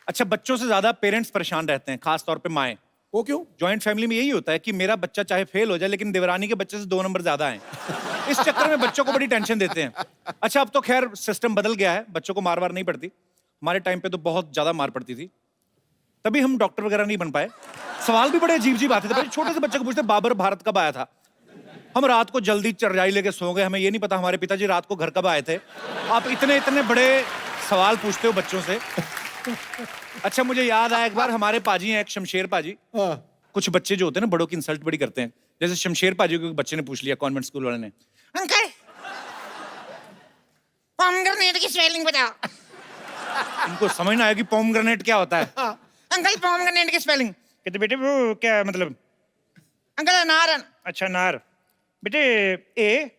अच्छा, बच्चों से ज्यादा पेरेंट्स परेशान रहते हैं, खास तौर पे माएं। वो क्यों? जॉइंट फैमिली में यही होता है कि मेरा बच्चा चाहे फेल हो जाए लेकिन देवरानी के बच्चे से 2 नंबर ज्यादा हैं। इस चक्कर में बच्चों को बड़ी टेंशन देते हैं। अच्छा, अब तो खैर सिस्टम बदल गया है, बच्चों को मार वार नहीं पड़ती। हमारे टाइम पे तो बहुत ज्यादा मार पड़ती थी, तभी हम डॉक्टर वगैरह नहीं बन पाए। सवाल भी बड़े अजीब अजीब आते थे। छोटे से बच्चे को पूछते बाबर भारत कब आया था। हम रात को जल्दी चरजाई लेके सो गए, हमें ये नहीं पता हमारे पिताजी रात को घर कब आए थे। आप इतने इतने बड़े सवाल पूछते हो बच्चों से। अच्छा, मुझे याद आया एक बार हमारे पाजी हैं, एक शमशेर पाजी। कुछ बच्चे जो होते हैं ना बड़ों की इंसल्ट बड़ी करते हैं। जैसे शमशेर पाजी को एक बच्चे ने पूछ लिया कॉन्वेंट स्कूल वाले ने, अंकल पोमग्रेनेट की स्पेलिंग बताओ। इनको समझ ना आया कि पोमग्रेनेट क्या होता है। अंकल पोमग्रेनेट की स्पेलिंग। कहते बेटे वो क्या मतलब। अंकल अनार। अच्छा, नार। बेटे ए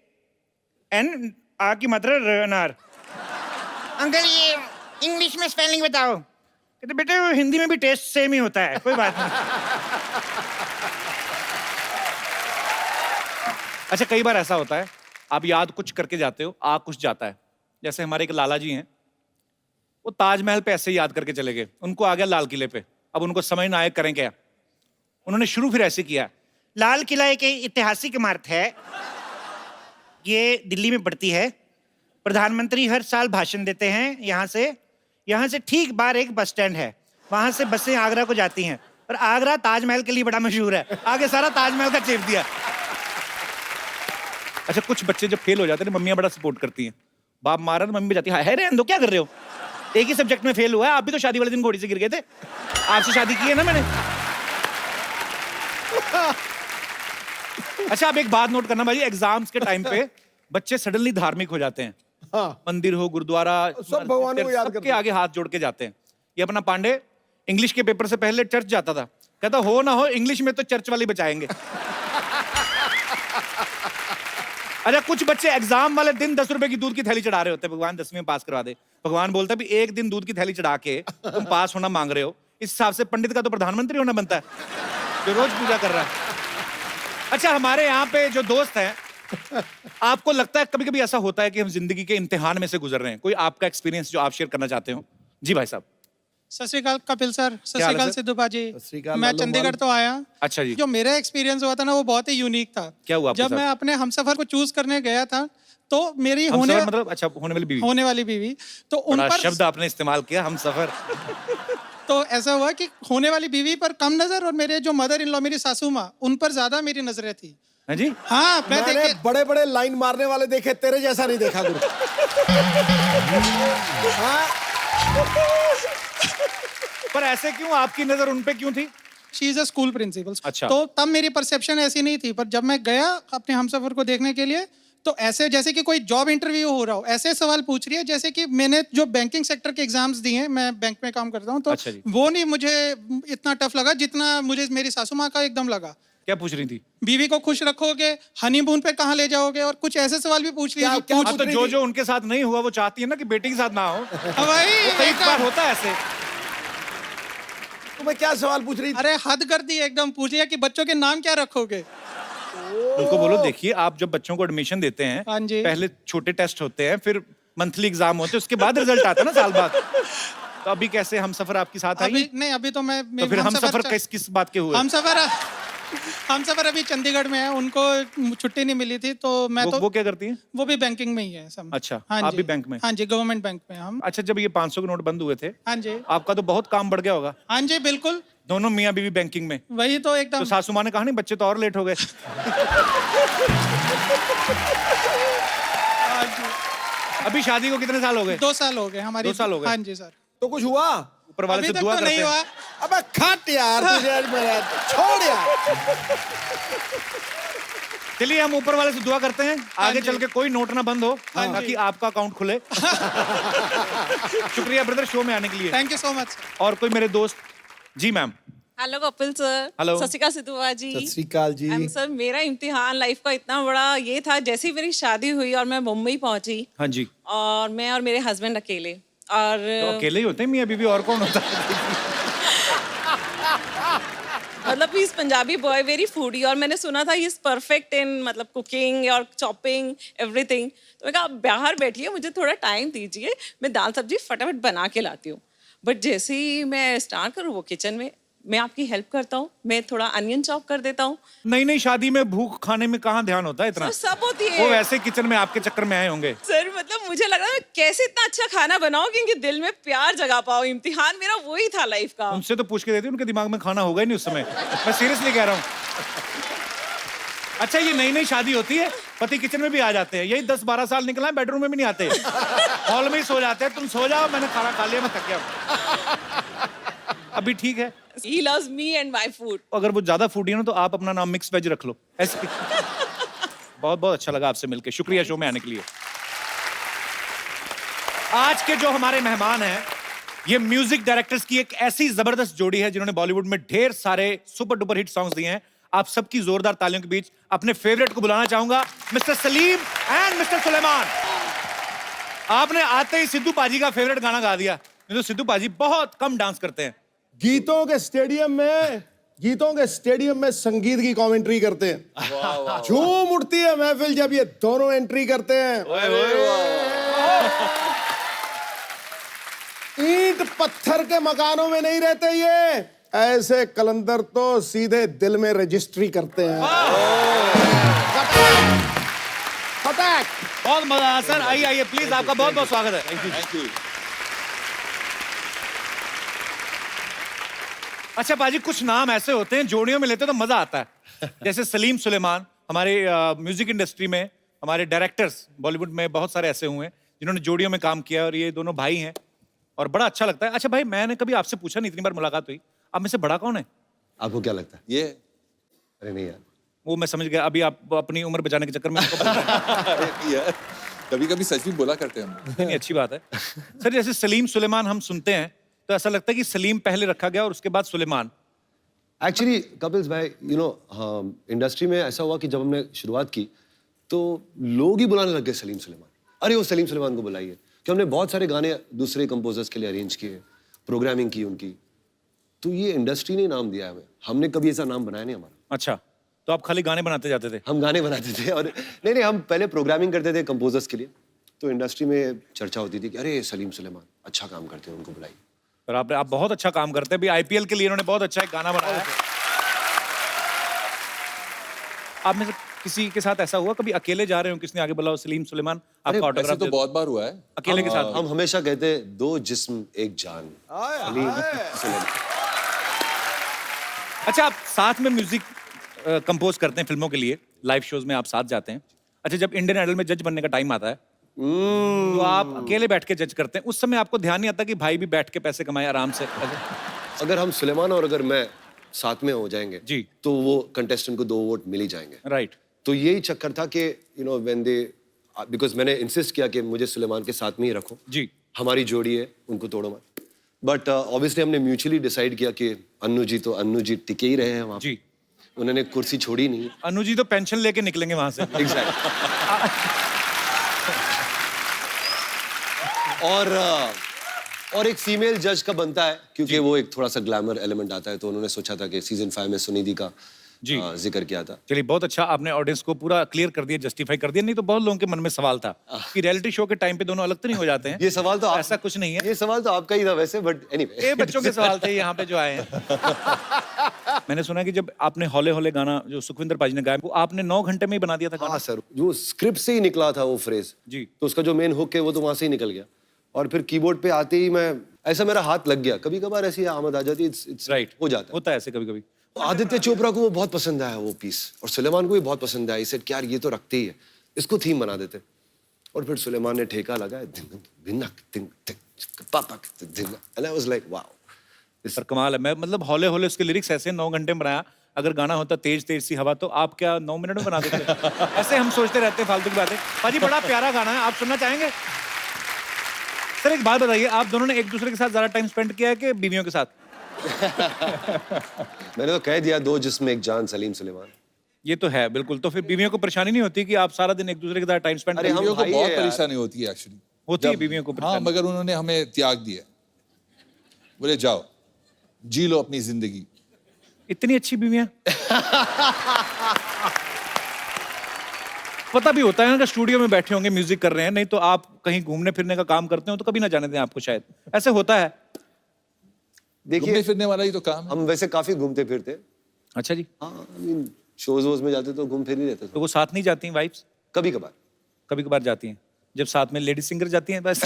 एन आ की मात्रा अनार। अंकल ये इंग्लिश में स्पेलिंग बताओ। कहते बेटे वो हिंदी में भी टेस्ट सेम ही होता है, कोई बात नहीं। अच्छा, कई बार ऐसा होता है आप याद कुछ करके जाते हो, आ कुछ जाता है। जैसे हमारे एक लाला जी हैं, वो ताजमहल पे ऐसे ही याद करके चले गए, उनको आ गया लाल किले पे। अब उनको समझ ना आए करें क्या। उन्होंने शुरू फिर ऐसे किया, लाल किला एक ऐतिहासिक इमारत है, ये दिल्ली में पड़ती है। प्रधानमंत्री हर साल भाषण देते हैं यहाँ से ठीक बाहर एक बस स्टैंड है, वहां से बसें आगरा को जाती हैं, और आगरा ताजमहल के लिए बड़ा मशहूर है। आगे सारा ताजमहल का चेप दिया। अच्छा, कुछ बच्चे जब फेल हो जाते हैं मम्मियां बड़ा सपोर्ट करती हैं। बाप मारा तो मम्मी भी जाती है, हाय रहने दो, क्या कर रहे हो, एक ही सब्जेक्ट में फेल हुआ है, आप भी तो शादी वाले दिन घोड़ी से गिर गए थे, आपसे शादी की है ना मैंने। अच्छा, आप एक बात नोट करना भाई, एग्जाम्स के टाइम पे बच्चे सडनली धार्मिक हो जाते हैं। हाँ। मंदिर हो, गुरुद्वारा, सब भगवान को याद सबके आगे हाथ जोड़ के जाते हैं। ये अपना पांडे इंग्लिश के पेपर से पहले चर्च जाता था, कहता हो ना हो इंग्लिश में तो चर्च वाले बचाएंगे। अच्छा, कुछ बच्चे एग्जाम वाले दिन 10 रुपए की दूध की थैली चढ़ा रहे होते हैं, भगवान 10वीं में पास करवा दे। भगवान बोलता भी एक दिन दूध की थैली चढ़ा के तुम पास होना मांग रहे हो, इस हिसाब से पंडित का तो प्रधानमंत्री होना बनता है जो रोज पूजा कर रहा है। अच्छा, हमारे यहाँ पे जो दोस्त हैं, आपको लगता है कभी कभी ऐसा होता है कि हम जिंदगी के इम्तिहान में से गुजर रहे हैं? कोई आपका एक्सपीरियंस जो आप शेयर करना चाहते हो? जी भाई साहब। सत श्री अकाल कपिल सर, सत क्या हाल श्री है अकाल सर? सिद्धू भाजी। सत श्री अकाल, मैं मालूम चंडीगढ़ मालूम। तो आया। अच्छा जी। जो मेरा एक्सपीरियंस हुआ था ना वो बहुत ही यूनिक था। क्या हुआ आपके जब साथ? मैं अपने हमसफर को चूज करने गया था तो मेरी हम होने सफर मतलब अच्छा होने वाली बीवी। होने वाली बीवी, तो उन बड़ा पर शब्द आपने इस्तेमाल किया, हम सफर। तो ऐसा हुआ कि होने वाली बीवी पर कम नजर और मेरे जो मदर इन लॉ मेरी सासू माँ उन पर ज्यादा मेरी नजरें थी। हाँ जी। हाँ, मैं मैंने देखे बड़े बड़े लाइन मारने वाले देखे, तेरे जैसा नहीं देखा गुरु। हाँ? पर ऐसे क्यों, आपकी नजर उन पे क्यों थी? She is a school principal. अच्छा। तो तब मेरी परसेप्शन ऐसी नहीं थी, पर जब मैं गया अपने हमसफर को देखने के लिए तो ऐसे जैसे कि कोई जॉब इंटरव्यू हो रहा हो, ऐसे सवाल पूछ रही है जैसे कि मैंने जो बैंकिंग सेक्टर के एग्जाम्स दिए हैं, मैं बैंक में काम करता हूँ, तो अच्छा जी। वो नहीं मुझे इतना टफ लगा जितना मुझे मेरी सासू माँ का एकदम लगा। क्या पूछ रही थी? बीवी को खुश रखोगे, हनीमून पे कहाँ ले जाओगे, और कुछ ऐसे सवाल भी पूछ रही है क्या हाँ, तो जो जो उनके साथ नहीं हुआ वो चाहती है ना कि बेटे के साथ ना हो। भाई कई बार होता है ऐसे। तुम्हें क्या सवाल पूछ रही थी? अरे हद कर दी एकदम, पूछ लिया कि बच्चों के नाम क्या रखोगे। उनको बोलो देखिए आप जब बच्चों को एडमिशन देते हैं, हाँ जी। पहले छोटे टेस्ट होते हैं, फिर मंथली एग्जाम होते हैं, उसके बाद रिजल्ट आता है ना साल बाद। तो अभी कैसे हम सफर आपकी साथ आई? अभी नहीं, अभी तो मैं तो फिर हम सफर किस बात के हुए? हम सफर अभी चंडीगढ़ में है, उनको छुट्टी नहीं मिली थी, तो मैं वो क्या करती हैं? वो भी बैंकिंग में ही है सब। अच्छा, हाँ आप जी। भी बैंक में? हाँ जी, गवर्नमेंट बैंक में हम। अच्छा, जब ये 500 के नोट बंद हुए थे, हाँ जी। आपका तो बहुत काम बढ़ गया होगा। हाँ जी, बिल्कुल दोनों मियाँ बीवी बैंकिंग में। वही तो एकदम। तो सासू माँ ने कहा नहीं बच्चे तो और लेट हो गए। अभी शादी को कितने साल हो गए? 2 साल हो गए हमारी। 2 साल हो गए? हाँ जी सर। तो कुछ हुआ? ऊपर वाले अभी से तक दुआ तो करते नहीं हैं। हुआ। अबे खट यार, तुझे आज मेरा छोड़ यार। चलिए हम ऊपर वाले से दुआ करते हैं, आगे जी। चल के कोई नोट ना बंद हो, ताकि आपका अकाउंट खुले। शुक्रिया ब्रदर शो में आने के लिए। Thank you so much. और कोई मेरे दोस्त? जी ma'am. Hello Kapil sir. Hello. सत श्री अकाल सिद्धू जी। सत श्री अकाल जी। सर मेरा इम्तिहान लाइफ का इतना बड़ा ये था, जैसे ही मेरी शादी हुई और मैं मुंबई पहुंची, हाँ जी। और मैं और मेरे हस्बैंड अकेले, और तो अकेले ही होते हैं मियाँ बीवी, और कौन होता है? मतलब इस पंजाबी बॉय वेरी फूडी, और मैंने सुना था ही इज परफेक्ट इन मतलब कुकिंग और चॉपिंग एवरीथिंग। तो मैं कहा आप बाहर बैठिए, मुझे थोड़ा टाइम दीजिए, मैं दाल सब्जी फटाफट बना के लाती हूँ। बट जैसे ही मैं स्टार्ट करूँ वो किचन में, मैं आपकी हेल्प करता हूँ, मैं थोड़ा अनियन चॉप कर देता हूँ। नई नई शादी में भूख खाने में कहाँ ध्यान होता है इतना? सर, सब होती है। वो वैसे किचन में आपके चक्कर में आए होंगे। सर मतलब मुझे लग रहा है कैसे इतना अच्छा खाना बनाऊं कि इनके दिल में प्यार जगा पाऊं। इम्तिहान मेरा वही था लाइफ का। उनसे तो पूछ के देती, उनके दिमाग में खाना होगा ही नहीं उस समय। मैं सीरियसली कह रहा हूँ। अच्छा, ये नई नई शादी होती है, पति किचन में भी आ जाते हैं। यही 10-12 साल निकला है, बेडरूम में भी नहीं आते, हॉल में ही सो जाते हैं। तुम सो जाओ, मैंने खाना खा लिया, मैं थक गया। अभी ठीक है। He loves me and my food. अगर वो ज्यादा फूडी है ना तो आप अपना नाम मिक्स वेज रख लो, ऐसे। बहुत बहुत अच्छा लगा आपसे मिलके, शुक्रिया शो में आने के लिए। आज के जो हमारे मेहमान हैं, ये म्यूजिक डायरेक्टर्स की एक ऐसी जबरदस्त जोड़ी है जिन्होंने बॉलीवुड में ढेर सारे सुपर डुपर हिट सॉन्ग्स दिए हैं। आप सबकी जोरदार तालियों के बीच अपने फेवरेट को बुलाना चाहूंगा, mister Salim and mister Suleman. आपने आते ही सिद्धू पाजी का फेवरेट गाना गा दिया। नहीं तो सिद्धू पाजी बहुत कम डांस करते हैं। गीतों के स्टेडियम में संगीत की कमेंट्री करते हैं। झूम उठती है महफिल जब ये दोनों एंट्री करते हैं। ईंट पत्थर के मकानों में नहीं रहते ये, ऐसे कलंदर तो सीधे दिल में रजिस्ट्री करते हैं। फटाक। बहुत मजा आया सर। आइए आइए प्लीज, आपका बहुत बहुत स्वागत है। Thank you. अच्छा पाजी, कुछ नाम ऐसे होते हैं जोड़ियों में लेते तो मजा आता है। जैसे सलीम सुलेमान, हमारे म्यूजिक इंडस्ट्री में हमारे डायरेक्टर्स बॉलीवुड में बहुत सारे ऐसे हुए हैं जिन्होंने जोड़ियों में काम किया, और ये दोनों भाई हैं और बड़ा अच्छा लगता है। अच्छा भाई, मैंने कभी आपसे पूछा नहीं, इतनी बार मुलाकात हुई, आप में से बड़ा कौन है? आपको क्या लगता है? ये अरे नहीं यार, वो मैं समझ गया, अभी आप अपनी उम्र बचाने के चक्कर में उसको बोल रहे हैं। यार कभी कभी सच भी बोला करते हैं हम। नहीं, अच्छी बात है सर। जैसे सलीम सुलेमान हम सुनते हैं तो ऐसा लगता है कि सलीम पहले रखा गया और उसके बाद सुलेमान। एक्चुअली कपिल्स भाई, इंडस्ट्री में ऐसा हुआ कि जब हमने शुरुआत की तो लोग ही बुलाने लग गए सलीम सुलेमान। अरे वो सलीम सुलेमान को बुलाइए, कि हमने बहुत सारे गाने दूसरे कंपोजर्स के लिए अरेंज किए, प्रोग्रामिंग की उनकी, तो ये इंडस्ट्री ने नाम दिया हमें। हमने कभी ऐसा नाम बनाया नहीं हमारा। अच्छा, तो आप खाली गाने बनाते जाते थे? हम गाने बनाते थे, और नहीं, हम पहले प्रोग्रामिंग करते थे कंपोजर्स के लिए। तो इंडस्ट्री में चर्चा होती थी कि अरे सलीम सुलेमान अच्छा काम करते हैं, उनको बुलाइए। और आप बहुत अच्छा काम करते हैं। अभी आईपीएल के लिए इन्होंने बहुत अच्छा एक गाना बनाया है। आप में से किसी के साथ ऐसा हुआ कभी अकेले जा रहे हो, किसने आगे बुलाओ सलीम सुलेमान, आपका ऐसे ऑटोग्राफ तो बहुत बार हुआ है। अकेले के साथ? हम हमेशा कहते हैं दो जिस्म एक जान, सलीम सुलेमान। अच्छा, आप साथ में म्यूजिक कंपोज करते हैं फिल्मों के लिए, लाइव शोज में आप साथ जाते हैं। अच्छा, जब इंडियन आइडल में जज बनने का टाइम आता है तो आप अकेले बैठ के जज करते हैं, उस समय आपको ध्यान नहीं आता कि भाई भी बैठ के पैसे कमाए आराम से? अगर हम सुलेमान और अगर मैं साथ में हो जाएंगे जी, तो वो कंटेस्टेंट को 2 वोट मिल ही जाएंगे। राइट। तो यही चक्कर था कि व्हेन दे, बिकॉज मैंने इंसिस्ट किया कि मुझे सुलेमान के साथ में ही रखो जी, हमारी जोड़ी है, उनको तोड़ो मत। बट ऑब्वियसली हमने म्यूचुअली डिसाइड किया कि अन्नू जी टिके ही रहे हैं वहाँ जी। उन्होंने कुर्सी छोड़ी नहीं। अनु जी तो पेंशन लेके निकलेंगे वहां से। और एक फीमेल जज का बनता है, क्योंकि वो एक थोड़ा सा ग्लैमर एलिमेंट आता है, तो उन्होंने सोचा था कि सीजन 5 में सुनिधि का जी जिक्र किया था। चलिए, बहुत अच्छा, आपने ऑडियंस को पूरा क्लियर कर दिया, जस्टिफाई कर दिया। नहीं तो बहुत लोगों के मन में सवाल था कि रियलिटी शो के टाइम पे दोनों अलग तो नहीं हो जाते हैं। ये सवाल तो ऐसा कुछ नहीं है, ये सवाल तो आपका ही था वैसे, बट एनीवे। ये बच्चों के सवाल थे यहाँ पे जो आए हैं। मैंने सुना कि जब आपने हौले हौले गाना जो सुखविंदर पाजी ने गाया, वो आपने 9 घंटे में ही बना दिया था गाना? हाँ सर, जो स्क्रिप्ट से ही निकला था वो फ्रेज जी, तो उसका जो मेन हुक है वो तो वहां से ही निकल गया, और फिर कीबोर्ड पे आते ही मैं ऐसा मेरा हाथ लग गया। कभी कभार ऐसी आमद आ जाती है, इट्स राइट, हो जाता है, होता है ऐसे कभी कभी। आदित्य चोपड़ा को वो बहुत पसंद आया वो पीस, और सुलेमान को भी बहुत पसंद आया। इसे यार ये तो रखते ही है, इसको थीम बना देते। और फिर सुलेमान ने ठेका लगाया, and I was like, wow, पर कमाल है। मैं मतलब हौले हौले उसके लिरिक्स ऐसे 9 घंटे में बनाया। अगर गाना होता तेज तेज सी हवा तो आप क्या 9 मिनट में बना देते? ऐसे हम सोचते रहते हैं फालतू की बातें। पाजी, बड़ा प्यारा गाना है, आप सुनना चाहेंगे? सर एक बात बताइए, आप दोनों ने एक दूसरे के साथ ज्यादा टाइम स्पेंड किया है कि बीवियों के साथ? मैंने तो कह दिया दो जिस्म एक जान, सलीम सुलेमान। ये तो है बिल्कुल। तो फिर बीवियों को परेशानी नहीं होती कि आप सारा दिन एक दूसरे के साथ टाइम स्पेंड? अरे हम बीवियों को भाई बहुत है यार। परेशानी होती है एक्चुअली। होती है बीवियों को हाँ, परेशानी? मगर उन्होंने हमें त्याग दिया, बोले जाओ जी लो अपनी जिंदगी। इतनी अच्छी बीवियां। पता भी होता है ना कि स्टूडियो में बैठे होंगे म्यूजिक कर रहे हैं, नहीं तो आप कहीं घूमने फिरने का काम करते हो तो कभी ना जाने दें आपको, शायद ऐसे होता है। देखिए घूमने फिरने वाला ही तो काम है। हम वैसे काफी घूमते फिरते, अच्छा जी, हाँ शोज वोज में जाते तो घूम फिर ही रहते तो थे वो साथ नहीं जाती वाइफ्स? कभी कभार। कभी कभार जाती हैं, जब साथ में लेडी सिंगर जाती हैं बस।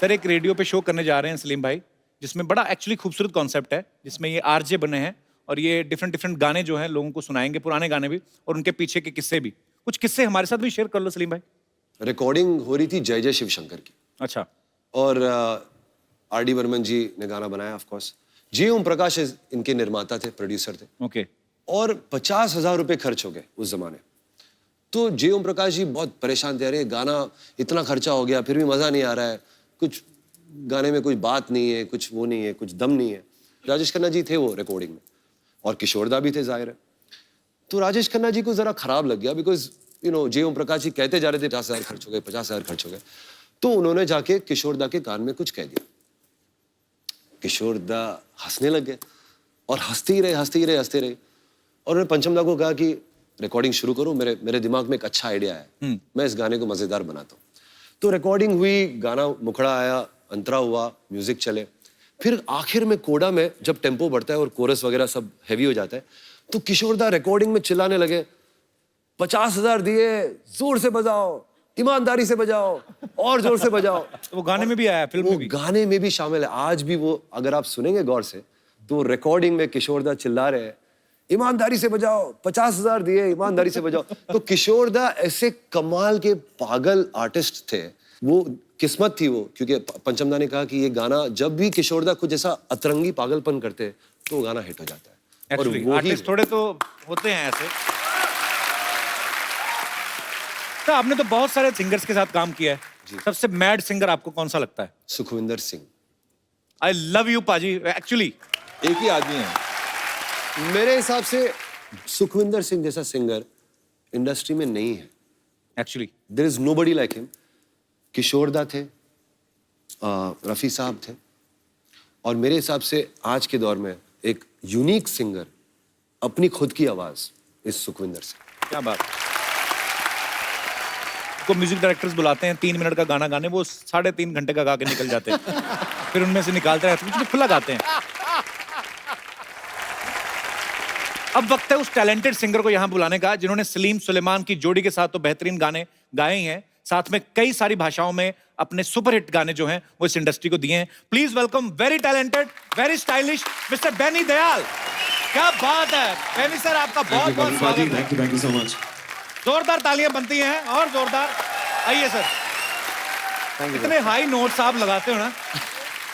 सर एक रेडियो पे शो करने जा रहे हैं सलीम भाई, जिसमें बड़ा एक्चुअली खूबसूरत कॉन्सेप्ट है, जिसमें ये आरजे बने हैं और ये डिफरेंट डिफरेंट गाने जो हैं लोगों को सुनाएंगे, पुराने गाने भी और उनके पीछे के किस्से भी। कुछ किस्से हमारे साथ भी शेयर कर लो सलीम भाई। रिकॉर्डिंग हो रही थी जय जय शिव शंकर की, अच्छा, और आर डी बर्मन जी ने गाना बनाया ऑफ कोर्स। जी ओम प्रकाश इनके निर्माता थे, प्रोड्यूसर थे, ओके, और 50,000 रुपए खर्च हो गए उस जमाने। तो जे ओम प्रकाश जी बहुत परेशान थे, अरे गाना इतना खर्चा हो गया फिर भी मजा नहीं आ रहा है, कुछ गाने में कोई बात नहीं है, कुछ वो नहीं है, कुछ दम नहीं है। राजेश खन्ना जी थे वो रिकॉर्डिंग में, और किशोरदा भी थे जाहिर है। तो राजेश खन्ना जी को जरा खराब लग गया, बिकॉज यू नो जे ओम प्रकाश जी कहते जा रहे थे 50,000 खर्च हो गए, 50,000 खर्च हो गए। तो उन्होंने जाके किशोरदा के कान में कुछ कह दिया। किशोरदा हंसने लग गए, और हंसते ही रहे, हंसते ही रहे, हंसते रहे। और उन्होंने पंचम दा को कहा कि रिकॉर्डिंग शुरू करो, मेरे दिमाग में एक अच्छा आइडिया है, मैं इस गाने को मजेदार बनाता हूँ। तो रिकॉर्डिंग हुई, गाना मुखड़ा आया, अंतरा हुआ, म्यूजिक चले। फिर आखिर में कोडा में जब टेम्पो बढ़ता है और कोरस वगैरह सब हैवी हो जाता है, तो किशोरदा रिकॉर्डिंग में चिल्लाने लगे, 50,000 दिए, जोर से बजाओ, ईमानदारी से बजाओ, और जोर से बजाओ। वो गाने में भी आया, फिल्म वो में भी। गाने में भी शामिल है। आज भी वो अगर आप सुनेंगे गौर से, तो रिकॉर्डिंग में किशोरदा चिल्ला रहे हैं, ईमानदारी से बजाओ, 50,000 दिए, ईमानदारी से बजाओ। तो किशोरदा ऐसे कमाल के पागल आर्टिस्ट थे, वो किस्मत थी वो, क्योंकि पंचमदा ने कहा कि ये गाना जब भी किशोरदा कुछ ऐसा अतरंगी पागलपन करते हैं तो वो गाना हिट हो जाता है। और Actually, वो ही आर्टिस्ट थोड़े तो होते हैं ऐसे। तो आपने तो बहुत सारे सिंगर्स के साथ काम किया है, सबसे मैड सिंगर आपको कौन सा लगता है? Sukhwinder Singh. I love you paaji, actually एक ही आदमी है। मेरे हिसाब से सुखविंदर सिंह जैसा सिंगर इंडस्ट्री में नहीं है। Actually there is nobody like him. Kishoreda थे, रफी साहब थे, और मेरे हिसाब से आज के दौर में एक यूनिक सिंगर अपनी खुद की आवाज इस सुखविंदर सिंह। क्या बात। को म्यूजिक डायरेक्टर्स बुलाते हैं 3 मिनट का गाना गाने, वो 3.5 घंटे का गा के निकल जाते हैं। फिर उनमें से निकालते रहते हैं, खुला गाते हैं। अब वक्त है उस टैलेंटेड सिंगर को यहाँ बुलाने का, जिन्होंने सलीम सुलेमान की जोड़ी के साथ तो बेहतरीन गाने गाए ही हैं, साथ में कई सारी भाषाओं में अपने सुपरहिट गाने जो हैं वो इस इंडस्ट्री को दिए हैं। Please welcome very talented, very stylish mister Benny Dayal. क्या बात है बेनी सर, आपका बहुत बहुत स्वागत है। Thank you so much. जोरदार तालियां बनती हैं, और जोरदार। आइए सर। इतने हाई नोट्स आप लगाते हो ना,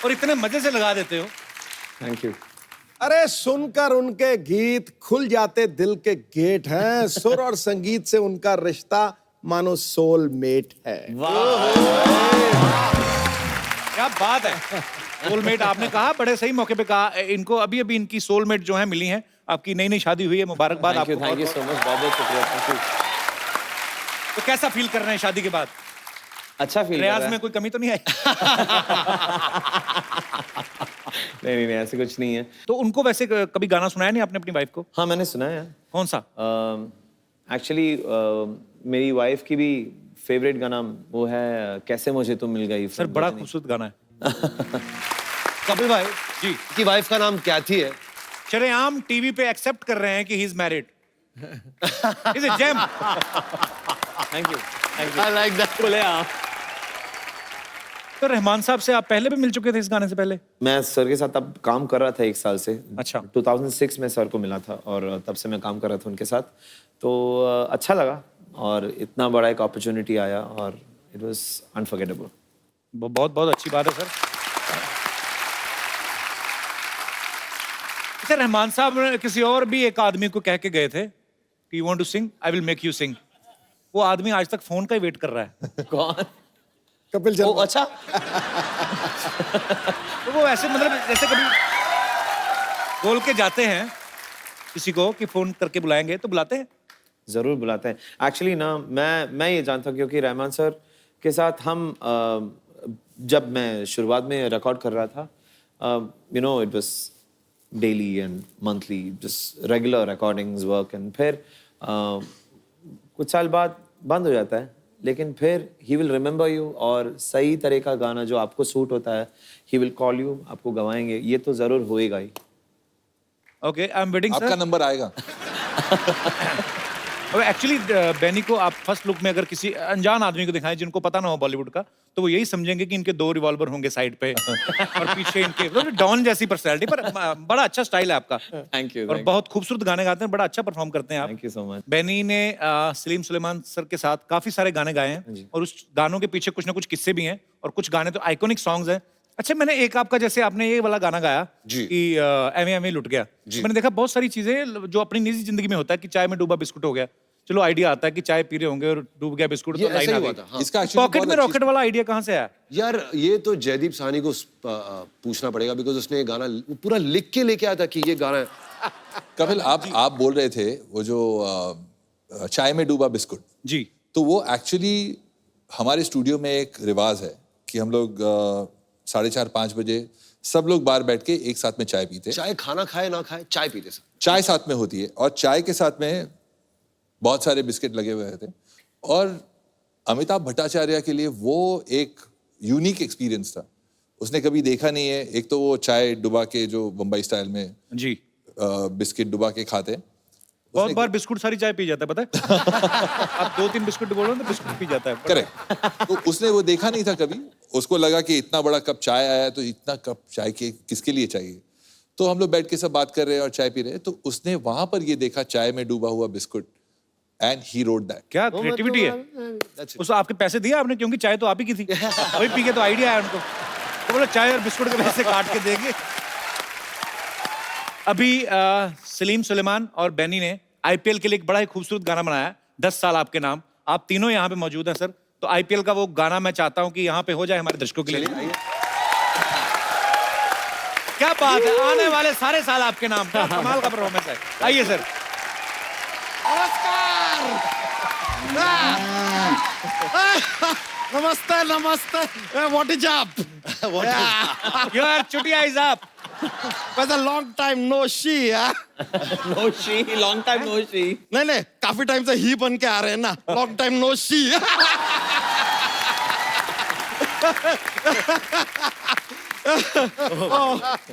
और इतने मजे से लगा देते हो। Thank you. अरे सुनकर उनके गीत खुल जाते दिल के गेट हैं। सुर और संगीत से उनका रिश्ता मानो सोलमेट है। क्या बात है। सोलमेट आपने कहा, बड़े सही मौके पे कहा। इनको अभी अभी इनकी सोलमेट जो है मिली हैं। आपकी नई नई शादी हुई है, मुबारकबाद आपको। थैंक यू सो मच, बहुत शुक्रिया। Thank you. तो कैसा फील कर रहे हैं शादी के बाद? अच्छा फील रियाज में कोई कमी तो नहीं आई? नहीं, ऐसे कुछ नहीं है। तो उनको वैसे कभी गाना सुनाया नहीं आपने अपनी वाइफ को? हाँ मैंने सुना है। कौन सा? एक्चुअली मेरी वाइफ की भी फेवरेट गाना वो है कैसे मुझे तुम मिल गई। सर बड़ा खूबसूरत गाना है। कपिल भाई जी की वाइफ का नाम कैथी है। शरेआम टीवी पे एक्सेप्ट कर रहे हैं कि he is married. Is it gem? Thank you. I like that. बोले आप। तो रहमान साहब से आप पहले भी मिल चुके थे इस गाने से पहले? मैं सर के साथ अब काम कर रहा था 1 साल से। अच्छा। 2006 में सर को मिला था और तब से मैं काम कर रहा था उनके साथ, तो अच्छा लगा और इतना बड़ा एक अपॉर्चुनिटी आया और इट वाज अनफॉरगेटेबल। बहुत बहुत अच्छी बात है सर। अच्छा, रहमान साहब ने किसी और भी एक आदमी को कह के गए थे कि you want to sing, I will make you sing. वो आदमी आज तक फोन का ही वेट कर रहा है। कौन? कपिल ओ शर्मा। अच्छा। तो वो ऐसे मतलब जैसे कभी बोल के जाते हैं किसी को कि फोन करके बुलाएंगे, तो बुलाते हैं? जरूर बुलाते हैं। एक्चुअली ना मैं ये जानता हूँ क्योंकि रहमान सर के साथ हम जब मैं शुरुआत में रिकॉर्ड कर रहा था, you know it was daily and monthly just regular recordings work, and फिर कुछ साल बाद बंद हो जाता है लेकिन फिर ही विल रिमेंबर यू, और सही तरह का गाना जो आपको सूट होता है, ही विल कॉल यू, आपको गवाएंगे, ये तो जरूर होएगा ही। ओके, आई एम वेटिंग आपका सर। नंबर आएगा। एक्चुअली बेनी को आप फर्स्ट लुक में अगर किसी अनजान आदमी को दिखाएं जिनको पता ना हो बॉलीवुड का, तो वो यही समझेंगे कि इनके 2 रिवॉल्वर होंगे साइड पे और पीछे इनके डॉन जैसी पर्सनैलिटी, पर बड़ा अच्छा स्टाइल है आपका। Thank you. और बहुत खूबसूरत गाने गाते हैं, बड़ा अच्छा परफॉर्म करते हैं आप। Thank you so much. Benny ने सलीम सुलेमान सर के साथ काफी सारे गाने गाए हैं और उस गानों के पीछे कुछ ना कुछ किस्से भी हैं और कुछ गाने तो आइकॉनिक सॉन्ग्स हैं। अच्छा, मैंने एक आपका, जैसे आपने ये वाला गाना गाया जी। कि एमे एमे लुट गया, मैंने देखा बहुत सारी चीजें जो अपनी निजी जिंदगी में होता है कि चाय में डूबा बिस्कुट हो गया, चलो आइडिया आता है कि चाय पी रहे होंगे और डूब गया बिस्कुट, ये तो लाइन ऐसा आ ही हुआ गई। था, हाँ। इसका actually पॉकेट बहुत में अच्छी- रॉकेट वाला आइडिया कहाँ से आया? यार ये तो जयदीप साहनी को पूछना पड़ेगा, बिकॉज उसने ये गाना पूरा लिख के लेके आया था कि ये गाना है। कपिल, आप बोल रहे थे वो जो चाय में डूबा बिस्कुट, जी, तो वो एक्चुअली हमारे स्टूडियो में एक रिवाज है कि हम लोग 4:30-5 बजे सब लोग बाहर बैठ के एक साथ में चाय पीते हैं। चाहे खाना खाए ना खाए, चाय पीते सर। चाय साथ में होती है और चाय के साथ में बहुत सारे बिस्किट लगे हुए रहते हैं, और अमिताभ भट्टाचार्य के लिए वो एक यूनिक एक्सपीरियंस था। उसने कभी देखा नहीं है, एक तो वो चाय डुबा के जो बम्बई स्टाइल में जी, बिस्किट डुबा के खाते हैं। बहुत बार बिस्कुट सारी चाय पी जाता है, पता है? आप 2-3 बिस्कुट बोलो तो बिस्कुट पी जाता है। करेक्ट। तो उसने वो देखा नहीं था कभी, उसको लगा कि इतना बड़ा कप चाय आया तो इतना कप चाय के किसके लिए चाहिए। तो हम लोग बैठ के सब बात कर रहे हैं और चाय पी रहे हैं, तो उसने वहां पर ये देखा चाय में डूबा हुआ biscuit, and he wrote that. क्या क्रिएटिविटी है। उसको आपके पैसे दिए आपने, क्योंकि चाय तो आप ही की थी, वही पी के तो आइडिया आया उनको, तो बोला चाय और बिस्कुट के पैसे काट के देंगे। अभी सलीम सुलेमान और बेनी ने आईपीएल के लिए एक बड़ा ही खूबसूरत गाना बनाया, 10 साल आपके नाम। आप तीनों यहाँ पे मौजूद हैं सर, तो आईपीएल का वो गाना मैं चाहता हूँ कि यहाँ पे हो जाए हमारे दर्शकों के लिए। क्या बात है, आने वाले सारे साल आपके नाम, क्या कमाल का परफॉर्मेंस है। आइए सर। नमस्ते नमस्ते, व्हाट इज अप? योर चुटिया इज अप। बस a long time no she. No she, long time no she. नहीं नहीं, काफी टाइम से ही बन के आ रहे हैं ना, लॉन्ग टाइम नो शी।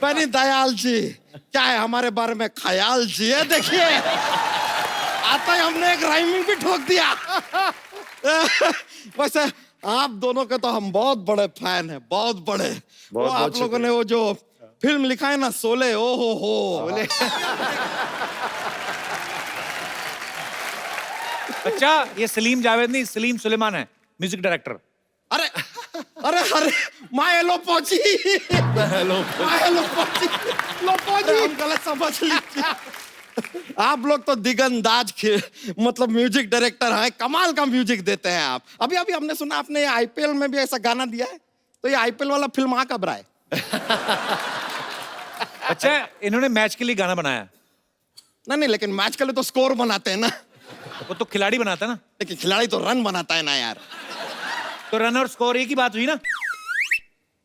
बनी दयाल जी, क्या है हमारे बारे में ख्याल जी है? देखिए आता ही हमने एक राइमिंग भी ठोक दिया। वैसे आप दोनों के तो हम बहुत बड़े फैन हैं, बहुत बड़े। वो आप लोगों ने वो जो फिल्म लिखा है ना, शोले, ओ हो। अच्छा, ये सलीम जावेद नहीं, सलीम सुलेमान है, म्यूजिक डायरेक्टर। अरे अरे अरे, माय लो पहुंची, हम गलत समझ लीजिए। आप लोग तो दिगंदाज मतलब म्यूजिक डायरेक्टर हैं, कमाल का म्यूजिक देते हैं आप। अभी अभी हमने सुना आपने आईपीएल में भी ऐसा गाना दिया है, तो ये आईपीएल वाला फिल्म आ कब रहा है? अच्छा, इन्होंने मैच के लिए गाना बनाया, नहीं, लेकिन मैच के लिए तो स्कोर बनाते हैं ना, वो तो खिलाड़ी बनाता है ना। लेकिन खिलाड़ी तो रन बनाता है ना यार। तो रन और स्कोर एक ही बात हुई ना।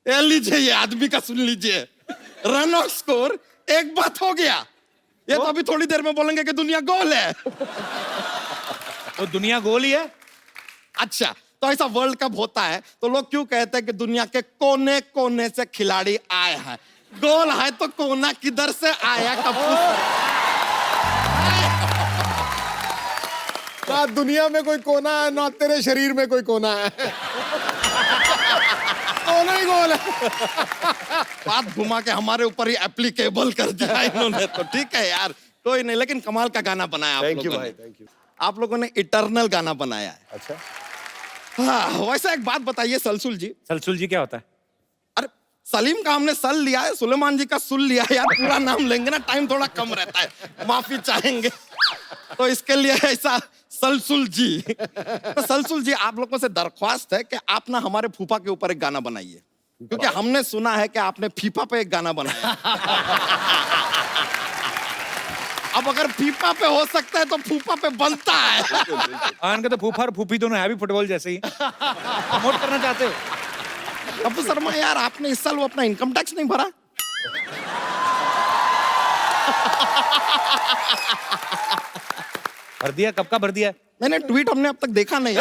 ये लीजिए, ये आदमी का सुन लीजिए, रन और स्कोर एक बात हो गया। ये तो अभी थोड़ी देर में बोलेंगे कि दुनिया गोल है। तो दुनिया गोल ही है। अच्छा, तो ऐसा वर्ल्ड कप होता है तो लोग क्यों कहते हैं कि दुनिया के कोने कोने से खिलाड़ी आए हैं? गोल है तो कोना किधर से आया? ना दुनिया में कोई कोना है, ना तेरे शरीर में कोई कोना है। कोना ही गोल है। बात घुमा के हमारे ऊपर ही एप्लीकेबल कर दिया इन्होंने, तो ठीक है यार, कोई नहीं। लेकिन कमाल का गाना बनाया आप थैंक यू लोगों भाई, ने। Thank you. आप लोगों ने इटर्नल गाना बनाया है। अच्छा, हाँ, वैसे एक बात बताइए सलसुल जी। सलसुल जी क्या होता है? अरे सलीम का हमने सल लिया है, सुलेमान जी का सुल लिया है यार। पूरा नाम लेंगे ना, टाइम थोड़ा कम रहता है, माफी चाहेंगे। तो इसके लिए ऐसा सलसुल जी। तो सलसुल जी, आप लोगों से दरख्वास्त है कि आप ना हमारे फूफा के ऊपर एक गाना बनाइए, क्योंकि हमने सुना है कि आपने फीफा पे एक गाना बनाया। अब अगर फीफा पे हो सकता है तो फूफा पे बनता है। आन के तो फूफा और फूफी दोनों है भी फुटबॉल जैसे ही। प्रमोट करना चाहते हो? अबू शर्मा यार, आपने इस साल वो अपना इनकम टैक्स नहीं भरा? भर दिया, कब का भर दिया? मैंने ट्वीट हमने अब तक देखा नहीं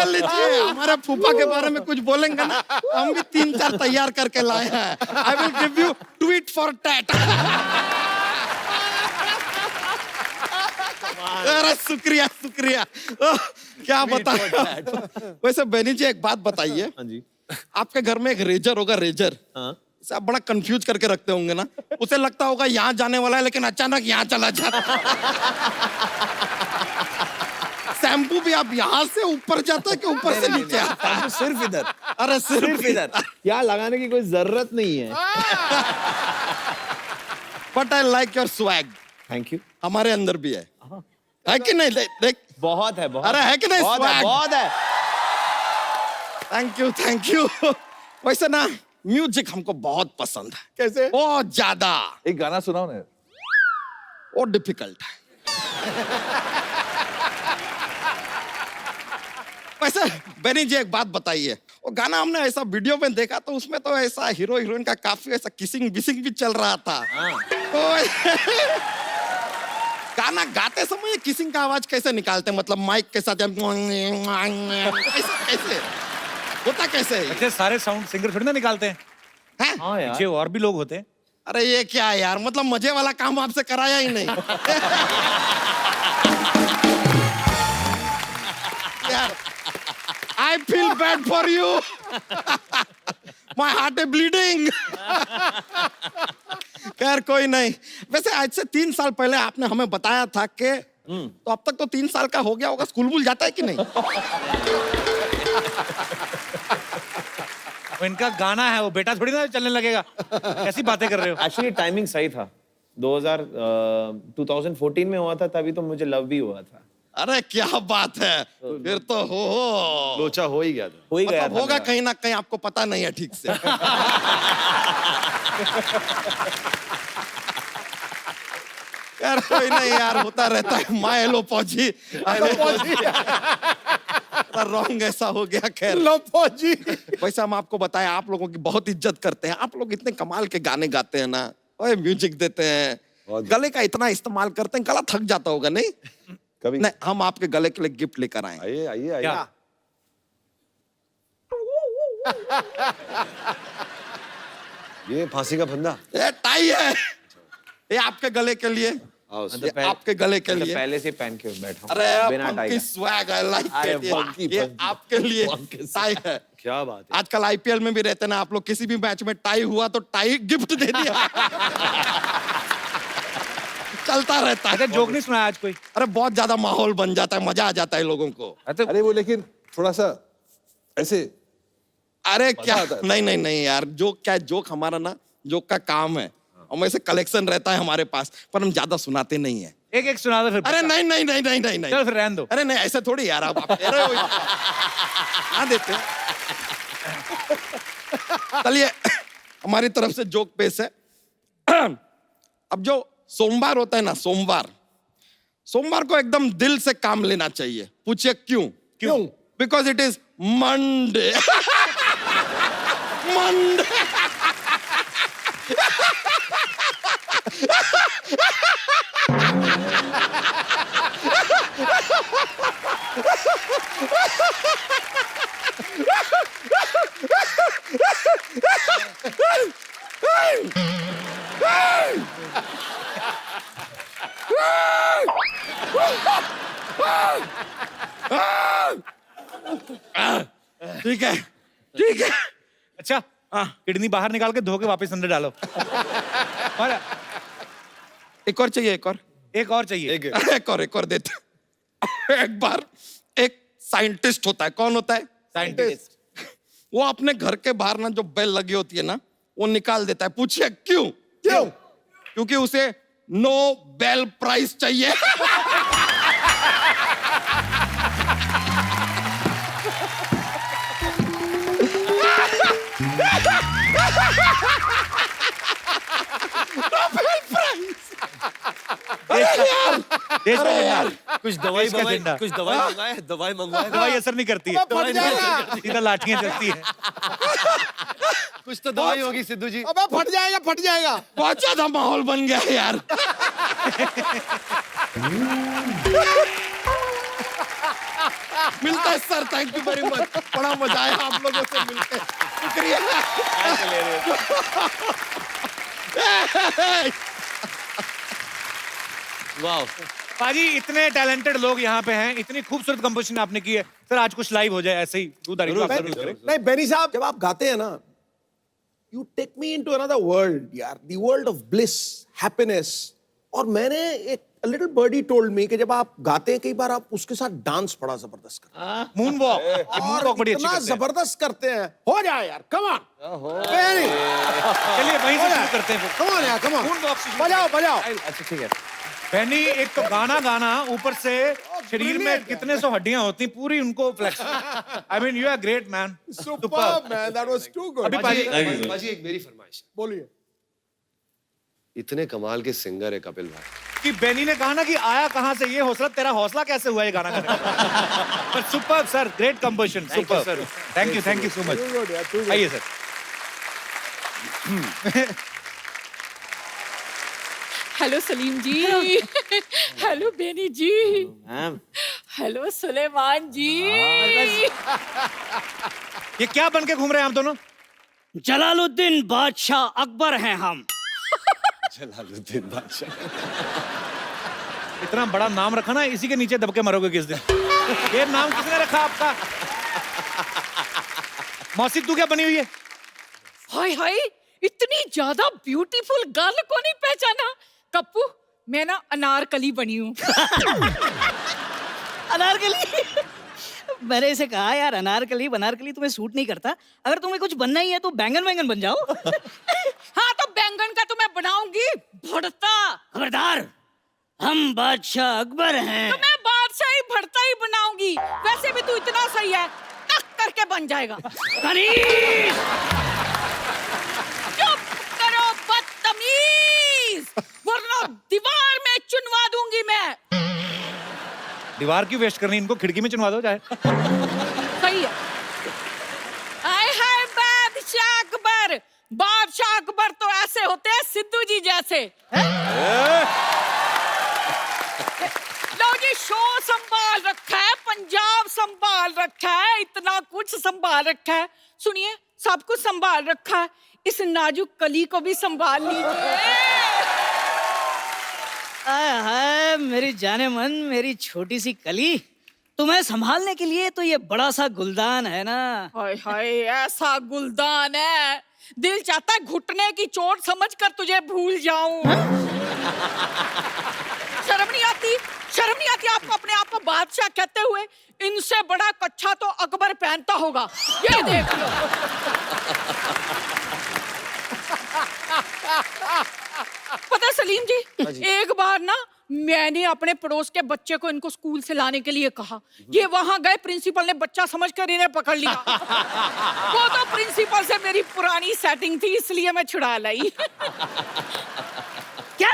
लीजिए हमारे फूफा के बारे में कुछ बोलेंगे ना हम भी 3-4 तैयार करके लाए हैं I will give you tweet for tat अरे शुक्रिया शुक्रिया क्या बताया वैसे बेनी जी एक बात बताइए हाँ जी आपके घर में एक रेजर होगा रेजर हाँ इसे आप बड़ा कंफ्यूज करके रखते होंगे ना उसे लगता होगा यहाँ जाने वाला है लेकिन अचानक यहाँ चला जाता शैम्पू भी आप यहाँ से ऊपर जाता है कि ऊपर से नीचे आता है सिर्फ इधर अरे सिर्फ इधर यहाँ लगाने की कोई जरूरत नहीं है but I like your swag thank you हमारे अंदर भी है कि नहीं देख बहुत है बहुत अरे है कि नहीं बहुत है swag? बहुत है थैंक यू वैसे ना म्यूजिक हमको बहुत पसंद है कैसे बहुत ज्यादा एक गाना सुनाओ ना वो डिफिकल्ट है वैसे बेनी जी एक बात बताइए वो गाना हमने ऐसा वीडियो में देखा तो उसमें तो ऐसा हीरो हीरोइन का काफी ऐसा किसिंग बिसिंग भी चल रहा था तो गाना गाते समय किसिंग का आवाज कैसे निकालते हैं मतलब माइक के साथ कैसे कैसे होता कैसे है? अच्छे सारे साउंड सिंगर थोड़ी ना निकालते हैं हैं? हाँ यार पीछे और भी लोग होते हैं अरे ये क्या है यार मतलब मजे वाला काम आपसे कराया ही नहीं यार I feel bad for you my heart is bleeding खैर कोई नहीं वैसे आज से 3 साल पहले आपने हमें बताया था कि तो अब तक तो 3 साल का हो गया होगा स्कूल वूल जाता है कि नहीं वो इनका गाना है वो बेटा थोड़ी ना चलने लगेगा कैसी बातें कर रहे हो एक्चुअली टाइमिंग सही था 2014 में हुआ था तभी तो मुझे लव भी हुआ था अरे क्या बात है फिर तो हो लोचा हो ही गया था हो ही गया मतलब था होगा मेरा। कहीं ना कहीं आपको पता नहीं है ठीक से यार कोई नहीं यार होता रहता है माँ हेलो पौजी रॉन्ग ऐसा हो गया खैर लो पौजी वैसे हम आपको बताएं आप लोगों की बहुत इज्जत करते हैं आप लोग इतने कमाल के गाने गाते हैं ना ओए म्यूजिक देते हैं गले का इतना इस्तेमाल करते हैं गला थक जाता होगा नहीं कभी नहीं हम आपके गले के लिए गिफ्ट लेकर आए आइए आइए आइए क्या ये फांसी का फंदा ये टाई है ये आपके गले के लिए आओ ये आपके गले के लिए पहले से पहन के बैठा हूं, अरे बिना टाई फंकी का। स्वैग आई लाइक अरे इट funky, ये funky, आपके लिए टाई है क्या बात है आजकल आईपीएल में भी रहते ना आप लोग किसी भी मैच में टाई हुआ तो टाई गिफ्ट दे दिया चलता रहता है अच्छा जोक नहीं सुनाया आज कोई अरे बहुत ज्यादा माहौल बन जाता है मजा आ जाता है लोगों को अच्छा अरे वो लेकिन थोड़ा सा ऐसे अरे क्या आता है। नहीं नहीं नहीं यार जोक क्या है जोक हमारा ना जोक का काम है और ऐसे कलेक्शन रहता है हमारे पास पर हम ज्यादा सुनाते नहीं है एक एक सुना दो फिर अरे नहीं नहीं नहीं नहीं नहीं नहीं चलो फिर रहने दो अरे नहीं ऐसा थोड़ी यार आप दे रहे हो ना देते चलिए हमारी तरफ से जोक पेश है अब जो सोमवार होता है ना सोमवार को एकदम दिल से काम लेना चाहिए पूछिए क्यों because it is Monday Monday ठीक है ठीक है अच्छा किडनी बाहर निकाल के धो के वापस अंदर डालो और एक और चाहिए एक और चाहिए एक और देते एक बार एक साइंटिस्ट होता है कौन होता है साइंटिस्ट वो अपने घर के बाहर ना जो बेल लगी होती है ना वो निकाल देता है पूछिए क्यों क्योंकि उसे नो बेल प्राइस चाहिए देश का अरे यार कुछ दवाई इसका मंगवाए, झंडा। कुछ दवाई मंगवाए, दवाई मंगवाए। दवाई असर नहीं करती है, फट जाएगा सीधा लाठियां चलती है। कुछ तो दवाई होगी सिद्धू जी। अबे फट जाएगा फट जाएगा। बहुत ज्यादा माहौल बन गया है यार। मिलता है sir, thank you very much, बड़ा मजा आया आप लोगों से मिलके, शुक्रिया। वाह। पाजी इतने टैलेंटेड लोग यहाँ पे हैं, इतनी खूबसूरत कंपोजिशन आपने की है। सर आज कुछ लाइव हो जाए ऐसे ही, दूधारी को आप जरूर करें। नहीं बेनी साहब, जब आप गाते हैं ना, you take me into another world यार, the world of bliss, happiness. और मैंने एक लिटिल बर्डी टोल्ड मी कि जब आप गाते हैं कई बार आप उसके साथ डांस बड़ा जबरदस्त करते हैं। मून वॉक, मून वॉक बड़ी अच्छी इतना करते हैं। जबरदस्त करते हैं। हो जाए यार, कम ऑन। वेरी चलिए वहीं से शुरू करते हैं फिर। कम ऑन यार, कम ऑन। मून वॉक से शुरू बजाओ बजाओ। अच्छा ठीक है। बहनी एक तो गाना गाना, ऊपर से शरीर में कितने सौ हड्डियां होती हैं, पूरी उनको flex. I mean you are great man, super man, that was too good. अभी पाजी, पाजी एक मेरी फरमाइश। बोलिए। इतने कमाल के सिंगर है कपिल भाई। कि बेनी ने कहा ना कि आया कहां से ये हौसला, तेरा हौसला कैसे हुआ ये गाना करने का? पर super sir, great composition, super sir, thank you so much. आइए सर। हेलो सलीम जी। हेलो बेनी जी। मैम हेलो सुलेमान जी। ये क्या बन के घूम रहे हैं आप दोनों? जलालुद्दीन बादशाह अकबर हैं हम। जलालुद्दीन बादशाह। इतना बड़ा नाम रखा ना, इसी के नीचे दबके मरोगे किस दिन। ये नाम किसने रखा आपका? मौसी तू क्या बनी हुई है? हाय हाय, इतनी ज्यादा ब्यूटीफुल गर्ल को नहीं पहचाना? कप्पू, मैं ना अनारकली बनी हूँ। अनारकली? मैंने इसे कहा यार अनारकली बनारकली तुम्हें सूट नहीं करता। अगर तुम्हें कुछ बनना ही है तो बैंगन वैंगन बन जाओ। हाँ तो बैंगन का तो मैं बनाऊंगी भरता। खबरदार, हम बादशाह अकबर हैं। तो मैं बादशाह ही भरता ही बनाऊंगी। वैसे भी तू इतना सही है, टक करके बन जाएगा। कनीज! चुप करो बदतमीज, वरना दीवार में चुनवा दूंगी मैं। दीवार क्यों वेस्ट करनी, इनको खिड़की में चुनवा दो चाहे। सही है। आय हाय बादशाह अकबर, बादशाह अकबर तो ऐसे होते हैं सिद्धू जी जैसे। लो जी, शो संभाल रखा है, पंजाब संभाल रखा है, इतना कुछ संभाल रखा है। सुनिए, सब कुछ संभाल रखा है, इस नाजुक कली को भी संभाल लीजिए। आय हाय मेरी जाने मन, मेरी छोटी सी कली, तुम्हें संभालने के लिए तो ये बड़ा सा गुलदान है ना। हाय हाय, ऐसा गुलदान है, दिल चाहता है घुटने की चोट समझकर तुझे भूल जाऊं। शर्म नहीं आती, शर्म नहीं आती आपको अपने आप को बादशाह कहते हुए? इनसे बड़ा कच्छा तो अकबर पहनता होगा, ये देख लो। पता है सलीम जी, एक बार ना मैंने अपने पड़ोस के बच्चे को इनको स्कूल से लाने के लिए कहा। ये वहां गए, प्रिंसिपल ने बच्चा समझकर इन्हें पकड़ लिया। वो तो प्रिंसिपल से मेरी पुरानी सेटिंग थी, इसलिए मैं छुड़ा लाई। क्या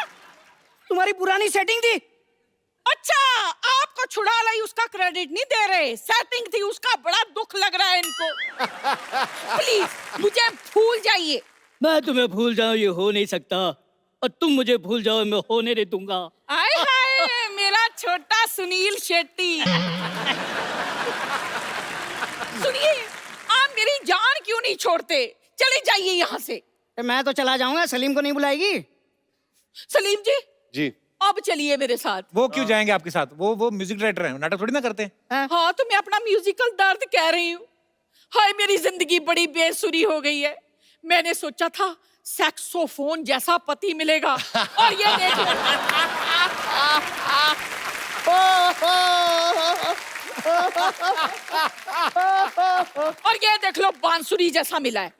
तुम्हारी पुरानी सेटिंग थी? अच्छा, आपको छुड़ा लाई उसका क्रेडिट नहीं दे रहे, सेटिंग थी उसका बड़ा दुख लग रहा है इनको। प्लीज मुझे भूल जाइए। मैं तुम्हें भूल जाऊं ये हो नहीं सकता, और तुम मुझे भूल जाओ मैं होने नहीं दूंगा। आय हाय मेरा छोटा सुनील शेट्टी। सुनिए, आप मेरी जान क्यों नहीं छोड़ते? चले जाइए यहाँ से। मैं तो चला जाऊंगा, सलीम को नहीं बुलाएगी? सलीम जी, जी अब चलिए मेरे साथ। वो क्यों जाएंगे आपके साथ? वो म्यूजिक डायरेक्टर हैं, नाटक थोड़ी ना करते हैं। हाँ तो मैं अपना म्यूजिकल दर्द कह रही हूँ। हाय मेरी जिंदगी बड़ी बेसुरी हो गई है। मैंने सोचा था सैक्सोफोन जैसा पति मिलेगा, और ये देख लो। और ये देख लो बांसुरी जैसा मिला है।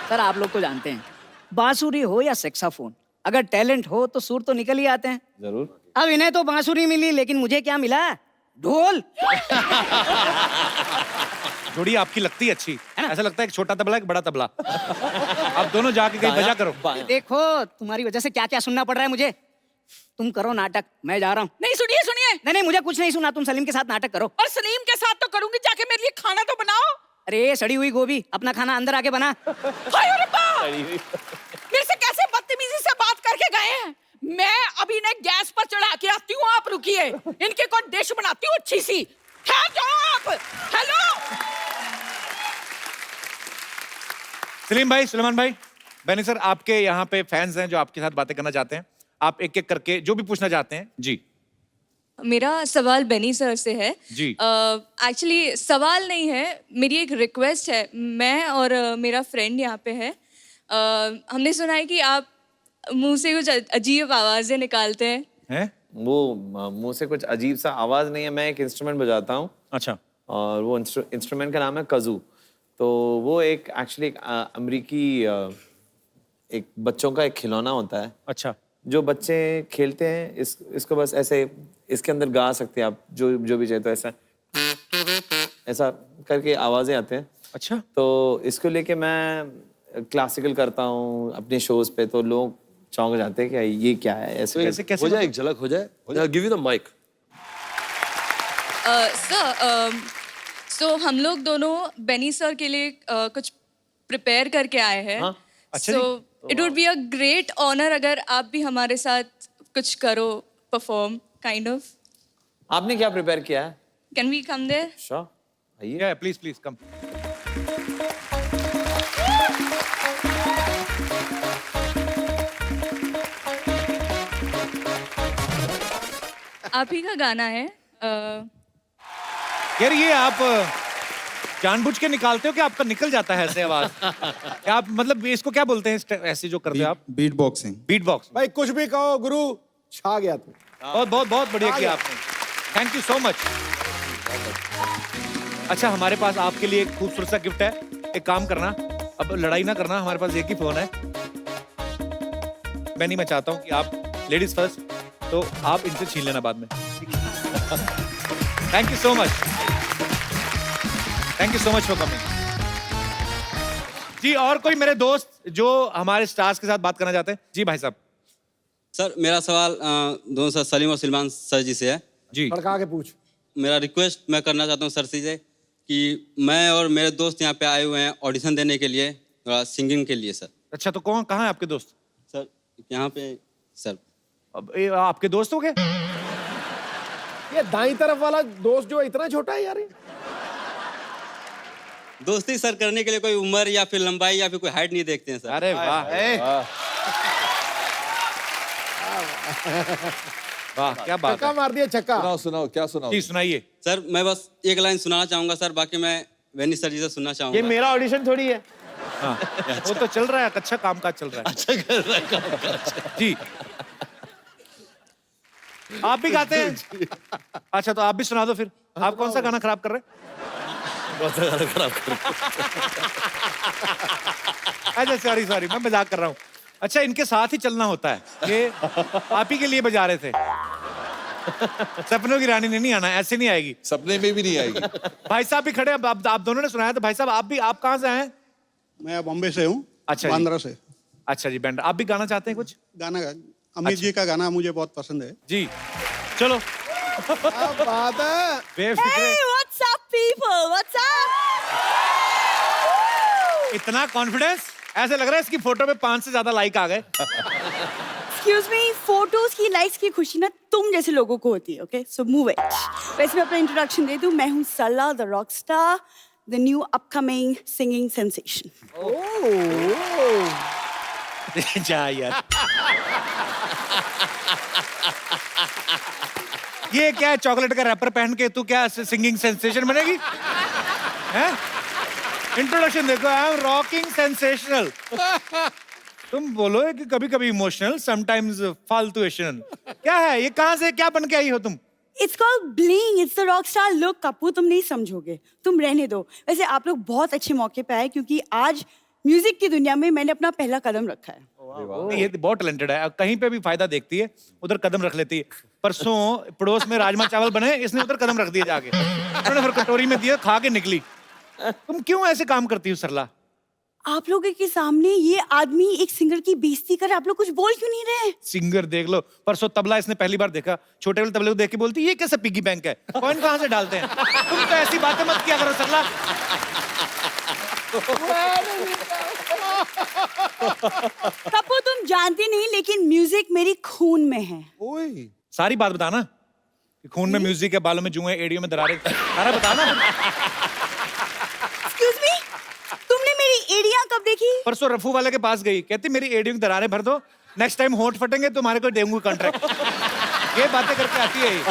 सर आप लोग तो जानते हैं, बांसुरी हो या सेक्साफोन, अगर टैलेंट हो तो सुर तो निकल ही आते हैं। जरूर। अब इन्हें तो बांसुरी मिली, लेकिन मुझे क्या मिला? ढोल। जोड़ी आपकी लगती है अच्छी, ऐसा लगता है एक छोटा तबला एक बड़ा तबला। आप दोनों जाके कहीं बजा करो। देखो तुम्हारी वजह से क्या क्या सुनना पड़ रहा है मुझे। तुम करो नाटक, मैं जा रहा हूँ। नहीं सुनिए सुनिए, नहीं मुझे कुछ नहीं सुना, तुम सलीम के साथ नाटक करो। और सलीम के साथ तो करूंगी, जाके मेरे लिए खाना तो बनाओ। अरे सड़ी हुई गोभी, अपना खाना अंदर आके बना। हाय अरे बाप! मेरे से कैसे बदतमीजी से बात करके गए हैं। मैं अभी ने गैस पर चढ़ा के आती हूँ, आप रुकिए, इनके को डिश बनाती हूँ अच्छी सी। ठहर जाओ आप। हेलो सलीम भाई, सुलेमान भाई, बेनी सर, आपके यहाँ पे फैंस हैं जो आपके साथ बातें करना चाहते हैं। आप एक एक करके जो भी पूछना चाहते हैं जी। मेरा सवाल बेनी सर से है जी। एक्चुअली सवाल नहीं है, मेरी एक रिक्वेस्ट है। मैं और मेरा फ्रेंड यहाँ पे है, हमने सुना है कि आप मुंह से कुछ अजीब आवाजें निकालते हैं। हैं? वो मुंह से कुछ अजीब सा आवाज नहीं है, मैं एक इंस्ट्रूमेंट बजाता हूँ। अच्छा। और वो इंस्ट्रूमेंट का नाम है कजू। तो वो एक एक्चुअली एक अमरीकी एक बच्चों का एक खिलौना होता है। अच्छा। जो बच्चे खेलते हैं इसको बस ऐसे इसके अंदर गा सकते हैं आप जो भी चाहे, तो ऐसा करके आवाजें आते हैं। अच्छा। तो इसको लेके मैं क्लासिकल करता हूँ अपने शोज पे, तो लोग चौंक जाते हैं कि ये क्या है, ऐसे हो जाए, एक झलक हो जाए। Give you the mic. Sir, so हम लोग दोनों बेनी सर के लिए कुछ प्रिपेयर करके आए हैं। अच्छा so it would be a great honour अगर आप भी हमारे साथ कुछ करो, परफॉर्म काइंड ऑफ। आपने क्या प्रिपेयर किया है? Can we come there? Sure, आइए। Yeah, please, please come. आप ही का गाना है। यार ये आप जानबूझ के निकालते हो कि आपका निकल जाता है ऐसे आवाज? क्या आप मतलब इसको क्या बोलते हैं ऐसे जो करते हो आप? Beat boxing. Beat box. भाई कुछ भी कहो गुरु, छा गया तू। बहुत बहुत बहुत बढ़िया किया आपने, थैंक यू सो मच। अच्छा, हमारे पास आपके लिए एक खूबसूरत सा गिफ्ट है। एक काम करना, अब लड़ाई ना करना, हमारे पास एक ही फोन है। मैं चाहता हूँ कि आप लेडीज फर्स्ट, तो आप इनसे छीन लेना बाद में। Thank you so much, thank you so much for coming जी। और कोई मेरे दोस्त जो हमारे स्टार्स के साथ बात करना चाहते हैं? जी भाई साहब। सर मेरा सवाल दोनों सर सलीम और सलमान सर जी से है जी। लड़का के पूछ। मेरा रिक्वेस्ट मैं करना चाहता हूँ सर से कि मैं और मेरे दोस्त यहाँ पे आए हुए हैं ऑडिशन देने के लिए, सिंगिंग के लिए सर। अच्छा, तो कहाँ है आपके दोस्त? सर यहाँ पे सर। अब ये आपके दोस्त हो गए? ये दाईं तरफ वाला दोस्त जो इतना छोटा है यार। दोस्ती सर करने के लिए कोई उम्र या फिर लंबाई या फिर कोई हाइट नहीं देखते हैं सर। अरे वाह, वाह क्या बात छक्का है। मार दिया, छक्का। सुनाओ सुनाओ, क्या सुनाओ? जी सुनाइए। सर मैं बस एक लाइन सुनाना चाहूंगा सर, बाकी मैं वेनी सर जी से सुनना चाहूंगा। ये मेरा ऑडिशन थोड़ी है। हाँ, वो तो चल रहा है, अच्छा काम काज चल रहा है। अच्छा कर रहा है काम। जी, आप भी गाते हैं? अच्छा, तो आप भी सुना दो फिर। आप कौन सा गाना खराब कर रहे हैं? अच्छा सॉरी सॉरी, मैं मजाक कर रहा हूँ। अच्छा, इनके साथ ही चलना होता है, ये आप ही के लिए बजा रहे थे। सपनों की रानी ने नहीं आना, ऐसे नहीं आएगी, सपने में भी नहीं आएगी। भाई साहब भी खड़े, अब आप दोनों ने सुनाया, तो भाई साहब आप कहाँ से आए? मैं बॉम्बे से हूँ। अच्छा, बांद्रा से। अच्छा जी, बैंड। आप भी गाना चाहते हैं कुछ गाना? अमित जी का गाना मुझे बहुत पसंद है जी। चलो, बात है। Befikre. What's up, people? What's up? इतना कॉन्फिडेंस, ऐसे लग रहा है इसकी फोटो पे 5 से ज्यादा लाइक आ गए। Excuse me, फोटोज की लाइक्स की खुशी ना तुम जैसे लोगों को होती है, ओके? So move it. वैसे मैं अपना इंट्रोडक्शन दे दूं, मैं हूँ Sarla the rock star, the new upcoming singing sensation. जा यार, ये क्या है? चॉकलेट का रैपर पहन के तू क्या सिंगिंग सेंसेशन बनेगी? हैं? इंट्रोडक्शन देखो, आई एम रॉकिंग सेंसेशनल। तुम बोलो कि कभी कभी इमोशनल, समटाइम्स फालतूएशनल। क्या है ये? कहाँ से क्या बन के आई हो तुम? It's called bling, it's the rock star look. Kapoor, तुम नहीं समझोगे, तुम रहने दो। वैसे आप लोग बहुत अच्छे मौके पे आए, क्योंकि आज म्यूजिक की दुनिया में मैंने अपना पहला कदम रखा है। ये बहुत टैलेंटेड है, कहीं पे भी फायदा देखती है उधर कदम रख लेती है। परसों पड़ोस में राजमा चावल बने, इसने उधर कदम रख दिया जाके, उन्होंने फिर कटोरी में दिया, खा के निकली। तुम क्यों ऐसे काम करती हो सरला? आप लोगों के सामने ये आदमी एक सिंगर की बेइज्जती कर, आप लोग कुछ बोल क्यों नहीं रहे? सिंगर देख लो, परसों तबला इसने पहली बार देखा, छोटे वाले तबले को देख के बोलती ये कैसा पिगी बैंक है, कॉइन कहाँ से डालते हैं? तुम तो ऐसी बातें मत किया करो सरला। कपू तुम जानते नहीं, लेकिन म्यूजिक मेरी खून में है। सारी बात बताना कि खून में म्यूजिक है, बालों में जुएं, एड़ियों में दरारें, सारा बताना। Excuse me? तुमने मेरी एड़ियां कब देखी? परसों रफू वाले के पास गई, कहती मेरी एड़ियों की दरारें भर दो, नेक्स्ट टाइम होंठ फटेंगे तो तुम्हारे को देंगे कॉन्ट्रैक्ट। ये बातें करके आती है ये।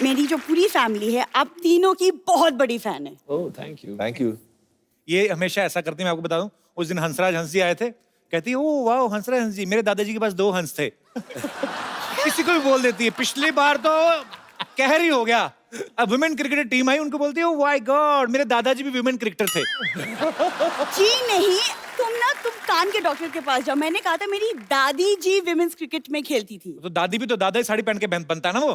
मेरी जो पूरी फैमिली है, आप तीनों की बहुत बड़ी फैन है। Oh thank you. Thank you. ये हमेशा ऐसा करती है, मैं आपको बता दूं, उस दिन हंसराज हंस जी आए थे, कहती है ओ वाह हंसराज हंस जी, मेरे दादाजी के पास 2 हंस थे। किसी को भी बोल देती है, पिछली बार तो कहर ही हो गया, अब वुमेन क्रिकेटर टीम आई, उनको बोलती है ओ माय गॉड मेरे दादाजी भी वुमेन क्रिकेटर थे। जी नहीं, तुम कान के डॉक्टर के पास जाओ। मैंने कहा था मेरी दादी जी विमेंस क्रिकेट में खेलती थी। तो दादी भी तो दादा ही साड़ी पहन के बनता है ना वो,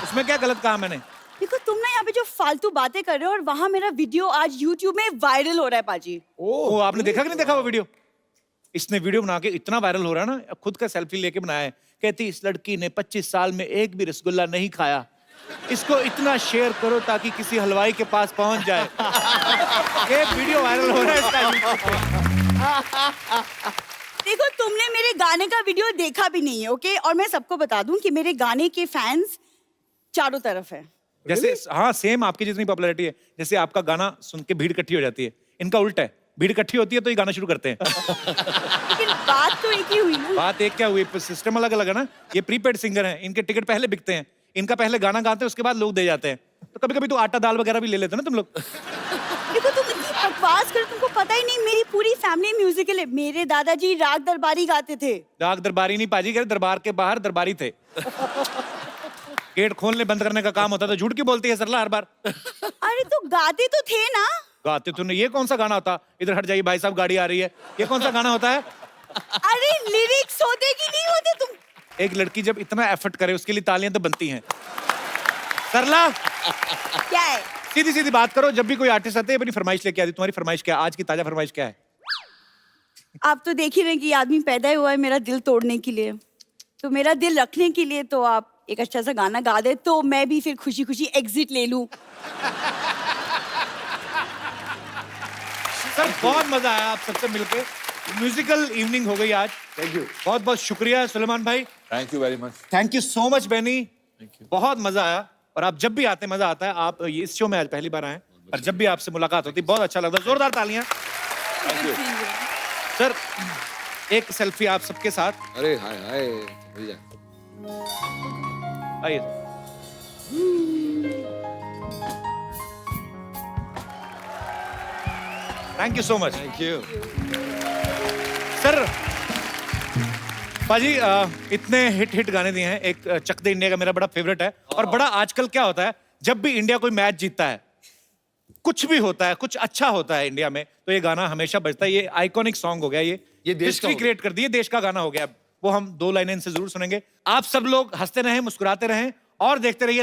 उसमें क्या गलत कहा मैंने? देखो तुम ना यहाँ पे जो फालतू बातें कर रहे हो, और वहाँ मेरा वीडियो आज YouTube में वायरल हो रहा है पाजी। ओ आपने देखा कि नहीं देखा वो वीडियो? इसने वीडियो बना के इतना वायरल हो रहा है ना, अब खुद का सेल्फी लेके बनाया है, कहती इस लड़की ने 25 साल में एक भी रसगुल्ला नहीं खाया, इसको इतना शेयर करो ताकि किसी हलवाई के पास पहुंच जाए। एक वीडियो वायरल हो रहा है इसका YouTube पे। देखो तुमने मेरे गाने का वीडियो देखा भी नहीं है, ओके? और मैं सबको बता दूं कि मेरे गाने के फैंस चारों तरफ है। जैसे हाँ सेम आपकी जितनी पॉपुलैरिटी है, जैसे आपका गाना सुन के भीड़ इकट्ठी हो जाती है, इनका उल्टा है, भीड़ इकट्ठी होती है तो ये गाना शुरू करते हैं। लेकिन बात तो एक ही हुई ना। बात एक क्या हुई, सिस्टम अलग अलग है ना। ये प्रीपेड सिंगर हैं, इनके टिकट पहले बिकते हैं, इनका पहले गाना गाते हैं उसके बाद लोग दे जाते हैं। तो कभी कभी तो आटा दाल वगैरह भी ले लेते हैं ना तुम लोग। देखो तुम इतनी बकवास कर, तुमको पता ही नहीं मेरी पूरी फैमिली म्यूजिकल है। मेरे दादाजी राग दरबारी गाते थे। राग दरबारी नहीं पाजी, कह दरबार के बाहर दरबारी थे। गेट खोलने बंद करने का काम होता था। झूठ क्यों बोलती है सरला हर बार? अरे तो गाते तो थे ना। गाते तो नहीं, ये कौन सा गाना होता? इधर हट जाइए भाई साहब गाड़ी आ रही है, ये कौन सा गाना होता है? अरे लिरिक्स होते कि नहीं होते? तुम एक लड़की जब इतना एफर्ट करे उसके लिए तालियां तो बनती हैं। सरला क्या है? सीधी सीधी बात करो, जब भी कोई आर्टिस्ट आते हैं अपनी फरमाइश लेके आती, तुम्हारी फरमाइश क्या है? आज की ताजा फरमाइश क्या है? आप तो देख ही रहे कि ये आदमी पैदा हुआ है मेरा दिल तोड़ने के लिए, तो मेरा दिल रखने के लिए तो आप एक अच्छा सा गाना गा दे तो मैं भी फिर खुशी खुशी एग्जिट ले लूं। सर बहुत मजा आया आप सबसे मिलके, म्यूजिकल इवनिंग हो गई आज। Thank you. बहुत बहुत शुक्रिया सुलेमान भाई। Thank you very much. Thank you so much Benny, बहुत मजा आया। और आप जब भी आते मजा आता है। आप ये इस शो में आज पहली बार आए और जब भी आपसे मुलाकात होती बहुत अच्छा लगता है। जोरदार तालियां। थैंक यू सर, एक सेल्फी आप सबके साथ। अरे हाय हाय भैया, आइए। Thank you so much. Thank you sir पाजी, इतने हिट गाने दिए हैं। एक चक दे इंडिया का मेरा बड़ा फेवरेट है। और बड़ा आजकल क्या होता है, जब भी इंडिया कोई मैच जीतता है, कुछ भी होता है, कुछ अच्छा होता है इंडिया में, तो ये गाना हमेशा बजता है। ये आइकॉनिक सॉन्ग हो गया, ये देश का हिस्ट्री हो क्रिएट कर दी, ये देश का गाना हो गया। वो हम 2 लाइनें इनसे जरूर सुनेंगे। आप सब लोग हंसते रहें, मुस्कुराते रहें और देखते रहिए